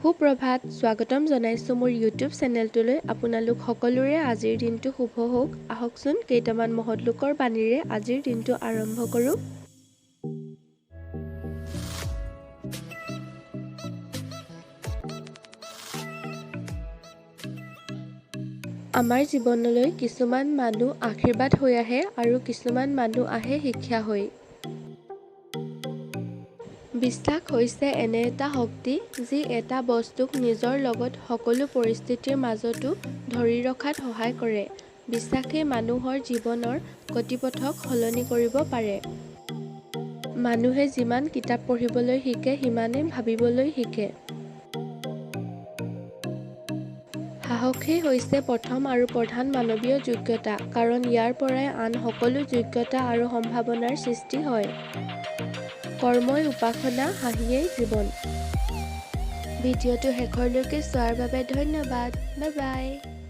সুপ্ৰভাত স্বাগতম জনাইছোঁ মোৰ ইউটিউব চেনেলটোলৈ। আপোনালোক সকলোৰে আজিৰ দিনটো শুভ হওক। আহকচোন কেইটামান মহৎ লোকৰ বাণীৰে আজিৰ দিনটো আৰম্ভ কৰোঁ। আমাৰ জীৱনলৈ কিছুমান মানুহ আশীৰ্বাদ হৈ আহে আৰু কিছুমান মানুহ আহে শিক্ষা হৈ। বিশ্বাস হৈছে এনে এটা শক্তি যি এটা বস্তুক নিজৰ লগত সকলো পৰিস্থিতিৰ মাজতো ধৰি ৰখাত সহায় কৰে। বিশ্বাসে মানুহৰ জীৱনৰ গতিপথক সলনি কৰিব পাৰে। মানুহে যিমান কিতাপ পঢ়িবলৈ শিকে সিমানেই ভাবিবলৈ শিকে। সাহসেই হৈছে প্ৰথম আৰু প্ৰধান মানৱীয় যোগ্যতা, কাৰণ ইয়াৰ পৰাই আন সকলো যোগ্যতা আৰু সম্ভাৱনাৰ সৃষ্টি হয়। কৰ্মই উপাসনা, হাঁহিয়েই জীৱন। ভিডিঅ'টো শেষৰলৈকে চোৱাৰ বাবে ধন্যবাদ। Bye bye.